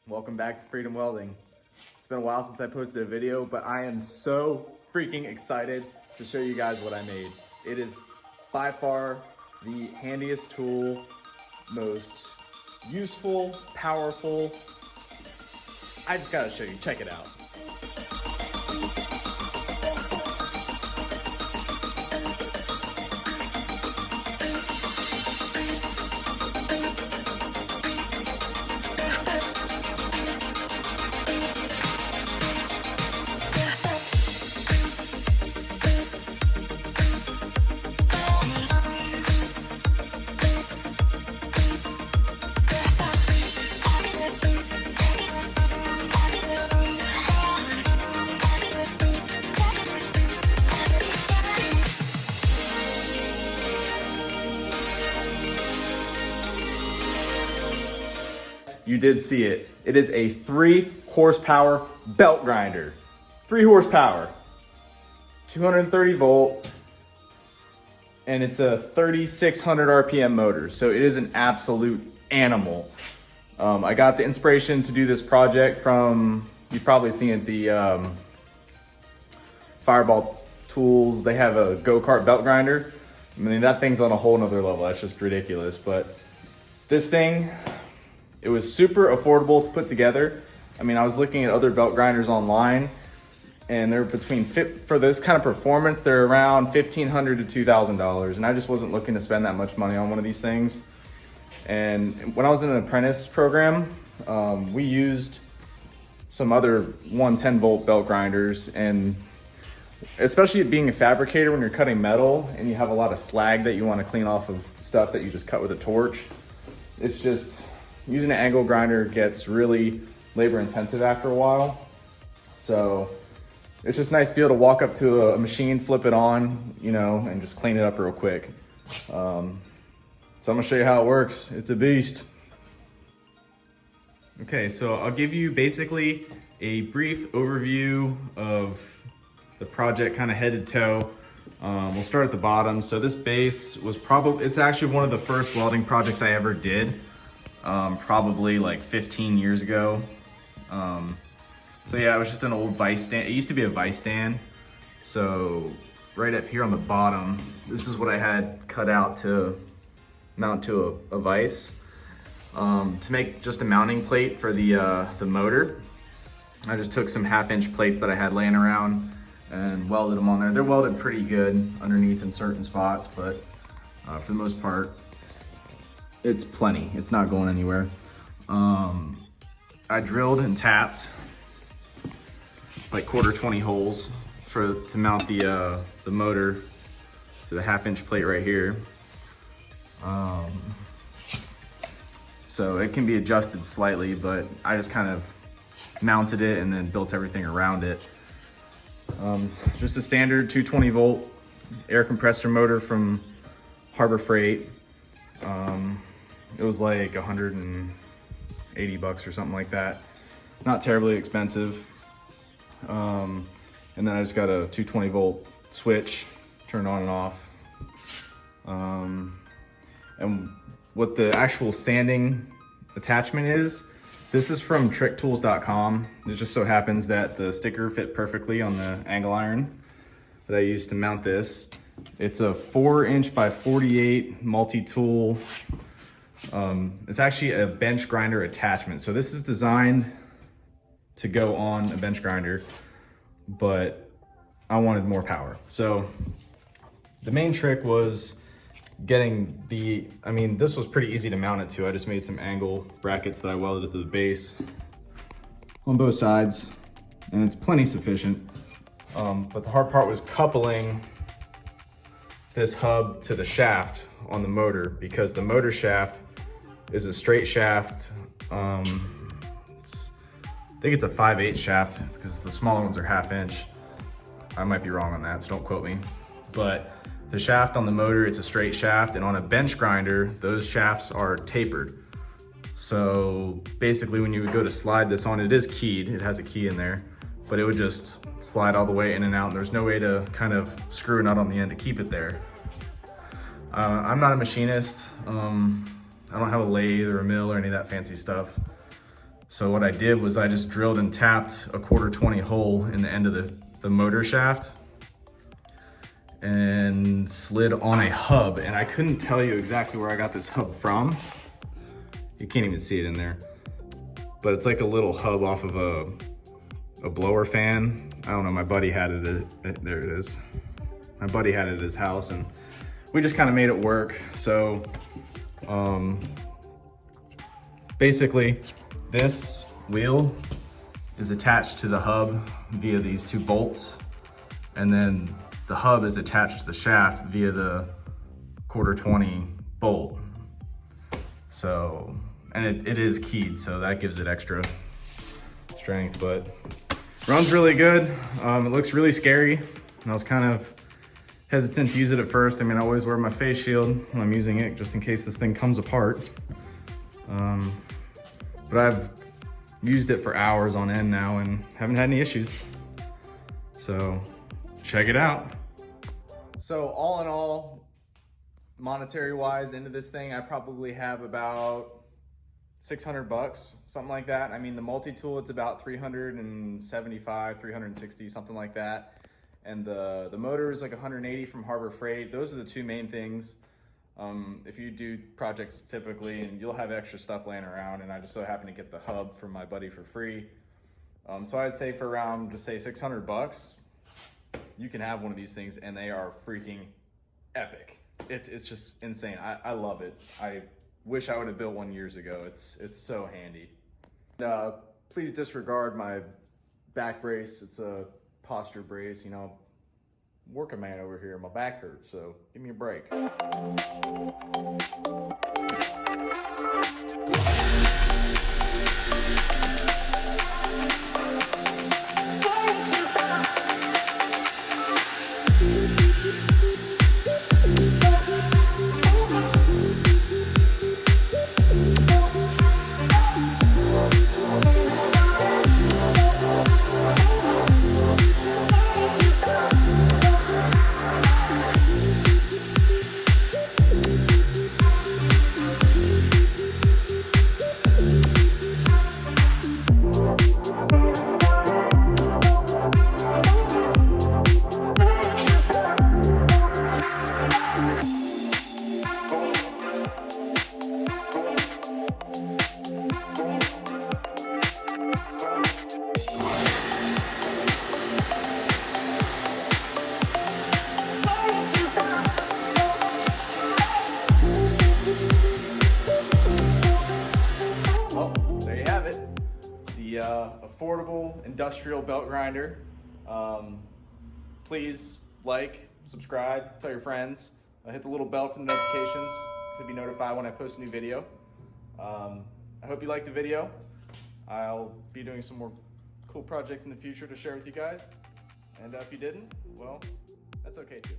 Welcome back to Freedom Welding. It's been a while since I posted a video, but I am so freaking excited to show you guys what I made. It is by far the handiest tool, most useful, powerful. I just gotta show you, check it out. You did see it. It is a 3 horsepower belt grinder. 3 horsepower, 230 volt, and it's a 3,600 RPM motor. So it is an absolute animal. I got the inspiration to do this project from, you've probably seen it, the Fireball Tools. They have a go-kart belt grinder. I mean, that thing's on a whole nother level. That's just ridiculous. But this thing, it was super affordable to put together. I mean, I was looking at other belt grinders online, and they're for this kind of performance, they're around $1,500 to $2,000, and I just wasn't looking to spend that much money on one of these things. And when I was in an apprentice program, we used some other 110 volt belt grinders, and especially being a fabricator, when you're cutting metal and you have a lot of slag that you want to clean off of stuff that you just cut with a torch, it's just, using an angle grinder gets really labor intensive after a while. So it's just nice to be able to walk up to a machine, flip it on, you know, and just clean it up real quick. So I'm gonna show you how it works. It's a beast. Okay, so I'll give you basically a brief overview of the project, kind of head to toe. We'll start at the bottom. So this base was it's actually one of the first welding projects I ever did. Probably like 15 years ago. So yeah, it was just an old vise stand. It used to be a vise stand. So right up here on the bottom, this is what I had cut out to mount to a vise. To make just a mounting plate for the motor, I just took some 1/2-inch plates that I had laying around and welded them on there. They're welded pretty good underneath in certain spots, but for the most part, it's plenty. It's not going anywhere. I drilled and tapped like 1/4 holes to mount the motor to the 1/2-inch plate right here. So it can be adjusted slightly, but I just kind of mounted it and then built everything around it. Just a standard 220 volt air compressor motor from Harbor Freight. It was like 180 bucks or something like that. Not terribly expensive. And then I just got a 220 volt switch, turn on and off. And what the actual sanding attachment is, this is from tricktools.com. It just so happens that the sticker fit perfectly on the angle iron that I used to mount this. It's a 4-inch by 48 multi-tool. It's actually a bench grinder attachment. So this is designed to go on a bench grinder, but I wanted more power. So the main trick was getting this was pretty easy to mount it to. I just made some angle brackets that I welded to the base on both sides, and it's plenty sufficient. But the hard part was coupling this hub to the shaft on the motor, because the motor shaft is a straight shaft. I think it's a 5/8 shaft, because the smaller ones are 1/2-inch. I might be wrong on that, so don't quote me. But the shaft on the motor, it's a straight shaft, and on a bench grinder, those shafts are tapered. So basically when you would go to slide this on, it is keyed, it has a key in there, but it would just slide all the way in and out, and there's no way to kind of screw a nut on the end to keep it there. I'm not a machinist. I don't have a lathe or a mill or any of that fancy stuff. So what I did was I just drilled and tapped a 1/4-20 hole in the end of the motor shaft and slid on a hub. And I couldn't tell you exactly where I got this hub from. You can't even see it in there, but it's like a little hub off of a blower fan. I don't know, my buddy had it, there it is. My buddy had it at his house and we just kind of made it work. So basically this wheel is attached to the hub via these 2 bolts, and then the hub is attached to the shaft via the 1/4-20 bolt. So, and it is keyed, so that gives it extra strength, but runs really good. It looks really scary, and I was kind of hesitant to use it at first. I mean, I always wear my face shield when I'm using it, just in case this thing comes apart. But I've used it for hours on end now and haven't had any issues. So check it out. So all in all, monetary wise into this thing, I probably have about 600 bucks, something like that. I mean, the Multitool, it's about 375, 360, something like that. And the motor is like 180 from Harbor Freight. Those are the 2 main things. If you do projects typically, and you'll have extra stuff laying around, and I just so happen to get the hub from my buddy for free. So I'd say for around, just say 600 bucks, you can have one of these things, and they are freaking epic. It's just insane. I love it. I wish I would have built one years ago. It's so handy. Please disregard my back brace. It's a posture brace, you know. Working man over here, my back hurts, so give me a break. Affordable industrial belt grinder. Please like, subscribe, tell your friends, hit the little bell for the notifications to be notified when I post a new video. I hope you liked the video. I'll be doing some more cool projects in the future to share with you guys, and if you didn't, well, that's okay too.